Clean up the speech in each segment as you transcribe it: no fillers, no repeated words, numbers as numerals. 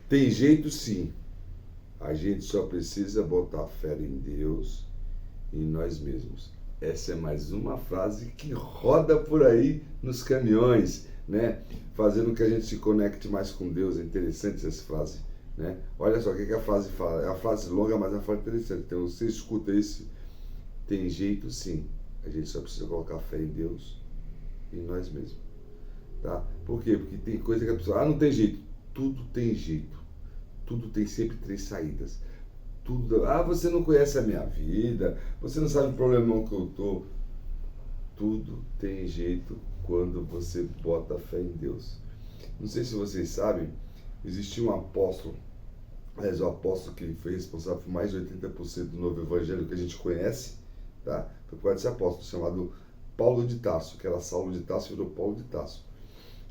Tem jeito sim. A gente só precisa botar fé em Deus e em nós mesmos. Essa é mais uma frase que roda por aí nos caminhões, né? Fazendo que a gente se conecte mais com Deus. É interessante essa frase, né? Olha só o que a frase fala. É uma frase longa, mas é uma frase interessante. Então você escuta isso. Tem jeito sim. A gente só precisa colocar fé em Deus e em nós mesmos. Tá? Por quê? Porque tem coisa que a pessoa... não tem jeito. Tudo tem jeito. Tudo tem sempre três saídas. Tudo... você não conhece a minha vida. Você não sabe o problemão que eu tô. Tudo tem jeito quando você bota fé em Deus. Não sei se vocês sabem, existia um apóstolo, aliás, o apóstolo que foi responsável por mais de 80% do novo evangelho que a gente conhece, tá? Foi por causa desse apóstolo, chamado Paulo de Tarso, que era Saulo de Tarso, virou Paulo de Tarso.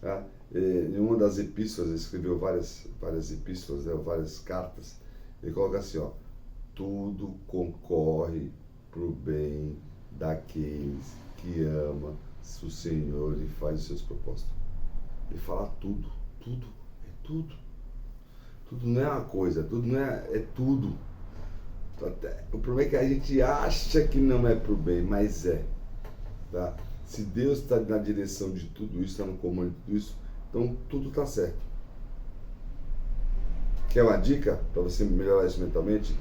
Tá? Em uma das epístolas, ele escreveu várias epístolas, né, várias cartas, ele coloca assim, ó, tudo concorre para o bem daqueles que ama o Senhor e faz os seus propósitos. Ele fala tudo, tudo, é tudo. Tudo não é uma coisa, tudo não é, é tudo. O problema é que a gente acha que não é para o bem, mas é. Tá? Se Deus está na direção de tudo isso, está no comando de tudo isso, então tudo está certo. Quer uma dica para você melhorar isso mentalmente?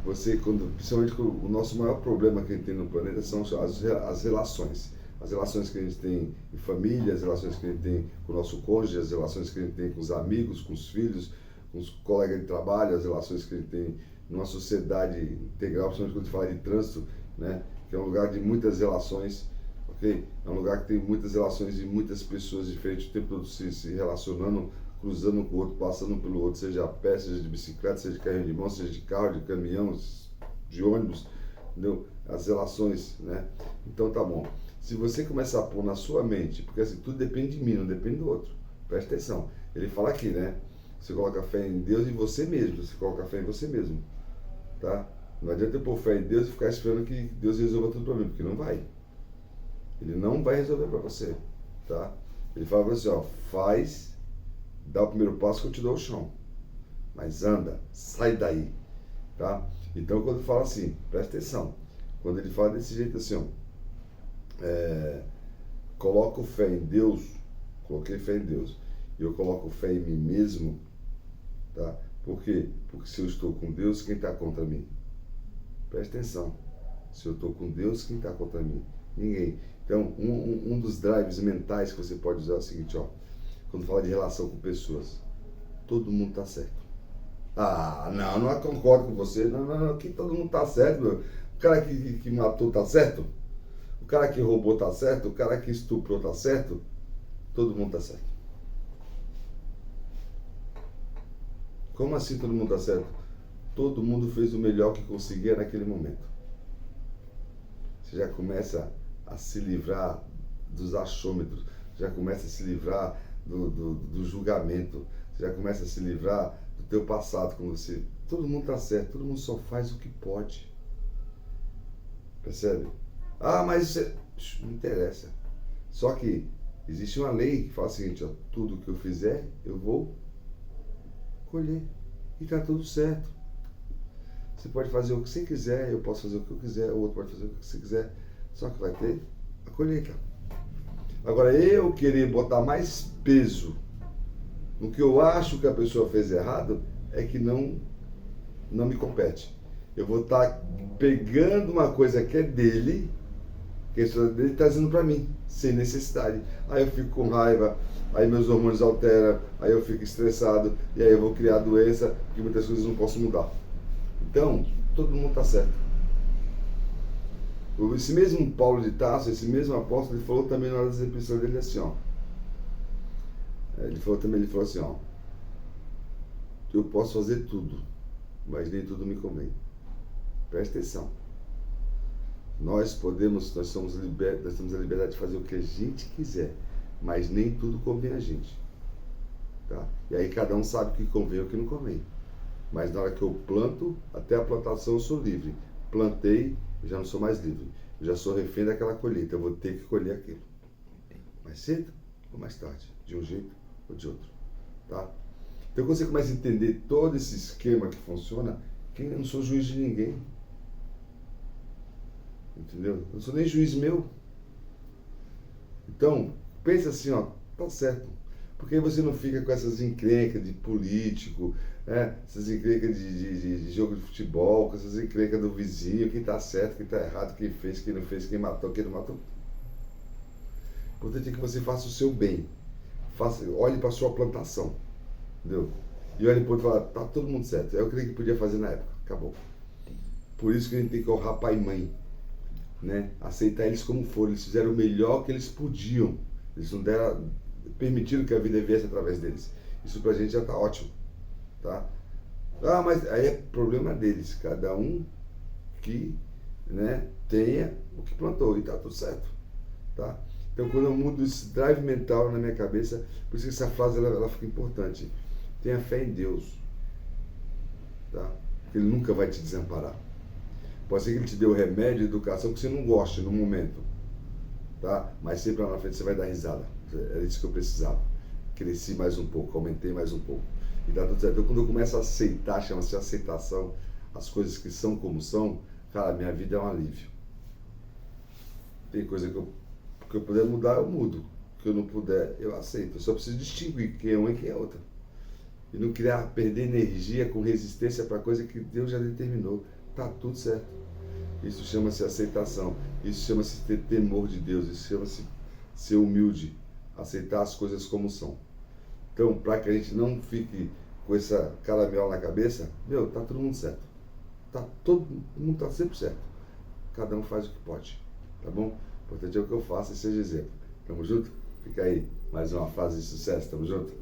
Você, principalmente o nosso maior problema que a gente tem no planeta são as relações. As relações que a gente tem em família, as relações que a gente tem com o nosso cônjuge, as relações que a gente tem com os amigos, com os filhos, com os colegas de trabalho, as relações que a gente tem numa sociedade integral, principalmente quando a gente fala de trânsito, né? Que é um lugar de muitas relações, ok? É um lugar que tem muitas relações e muitas pessoas diferentes o tempo todo se relacionando, cruzando um com o outro, passando pelo outro, seja a pé, seja de bicicleta, seja de carrinho de mão, seja de carro, de caminhão, de ônibus, entendeu? As relações, né? Então tá bom. Se você começar a pôr na sua mente, porque assim, tudo depende de mim, não depende do outro. Presta atenção. Ele fala aqui, né? Você coloca fé em Deus e em você mesmo. Você coloca fé em você mesmo, tá? Não adianta eu pôr fé em Deus e ficar esperando que Deus resolva tudo para mim, porque não vai. Ele não vai resolver para você, tá? Ele fala para você, ó, dá o primeiro passo que eu te dou o chão. Mas anda, sai daí, tá? Então quando ele fala assim, presta atenção. Quando ele fala desse jeito assim, ó, coloco fé em Deus, coloquei fé em Deus, e eu coloco fé em mim mesmo, tá? Por quê? Porque se eu estou com Deus, quem está contra mim? Presta atenção. Se eu estou com Deus, quem está contra mim? Ninguém. Então, um dos drives mentais que você pode usar é o seguinte, ó, quando fala de relação com pessoas, todo mundo está certo. Não concordo com você. Não, aqui todo mundo está certo, meu. O cara que matou está certo? O cara que roubou está certo? O cara que estuprou está certo? Todo mundo está certo. Como assim todo mundo está certo? Todo mundo fez o melhor que conseguia naquele momento. Você já começa a se livrar dos achômetros, já começa a se livrar do julgamento, você já começa a se livrar do teu passado, como você... Todo mundo está certo, todo mundo só faz o que pode. Percebe? Mas isso não interessa. Só que existe uma lei que fala o seguinte, ó, tudo que eu fizer, eu vou colher. E está tudo certo. Você pode fazer o que você quiser, eu posso fazer o que eu quiser, o outro pode fazer o que você quiser. Só que vai ter a colheita. Agora, eu querer botar mais peso no que eu acho que a pessoa fez errado, é que não me compete. Eu vou estar pegando uma coisa que é dele, que é dele, trazendo para mim, sem necessidade. Aí eu fico com raiva, aí meus hormônios alteram, aí eu fico estressado, e aí eu vou criar doença, que muitas coisas não posso mudar. Então, todo mundo está certo. Esse mesmo Paulo de Tarso, esse mesmo apóstolo, ele falou também na hora das epístolas dele assim, ó. Ele falou assim, ó. Eu posso fazer tudo, mas nem tudo me convém. Presta atenção. Nós temos a liberdade de fazer o que a gente quiser, mas nem tudo convém a gente. Tá? E aí cada um sabe o que convém e o que não convém. Mas na hora que eu planto, até a plantação eu sou livre. Plantei, eu já não sou mais livre. Eu já sou refém daquela colheita. Eu vou ter que colher aquilo. Mais cedo ou mais tarde. De um jeito ou de outro. Tá? Então, quando você começa a entender todo esse esquema que funciona, que eu não sou juiz de ninguém. Entendeu? Eu não sou nem juiz meu. Então, pensa assim, ó, tá certo. Porque aí você não fica com essas encrencas de político, essas encrencas de jogo de futebol, com essas encrencas do vizinho, quem tá certo, quem tá errado, quem fez, quem não fez, quem matou, quem não matou. O importante é que você faça o seu bem. Olhe para a sua plantação. Entendeu? E olhe para o outro e fala, tá todo mundo certo. É o que ele podia fazer na época. Acabou. Por isso que a gente tem que honrar pai e mãe. Né? Aceitar eles como foram. Eles fizeram o melhor que eles podiam. Eles não deram, permitiram que a vida viesse através deles. Isso pra gente já tá ótimo. Tá? Ah, mas aí é problema deles. Cada um que, né, tenha o que plantou. E tá tudo certo. Tá? Então, quando eu mudo esse drive mental na minha cabeça, por isso que essa frase ela fica importante. Tenha fé em Deus. Tá? Porque Ele nunca vai te desamparar. Pode ser que Ele te dê o remédio, a educação que você não goste no momento. Tá? Mas sempre lá na frente você vai dar risada. Era isso que eu precisava. Cresci mais um pouco, aumentei mais um pouco. E tá tudo certo. Então, quando eu começo a aceitar, chama-se aceitação, as coisas que são como são, cara, minha vida é um alívio. Tem coisa que eu puder mudar, eu mudo. Que eu não puder, eu aceito. Eu só preciso distinguir quem é uma e quem é outra. E não criar, perder energia com resistência para coisa que Deus já determinou. Tá tudo certo. Isso chama-se aceitação. Isso chama-se ter temor de Deus. Isso chama-se ser humilde. Aceitar as coisas como são. Então, para que a gente não fique com essa caramelo na cabeça, tá todo mundo certo. Todo mundo tá sempre certo. Cada um faz o que pode. Tá bom? O importante é o que eu faço e seja exemplo. Tamo junto? Fica aí. Mais uma frase de sucesso. Tamo junto?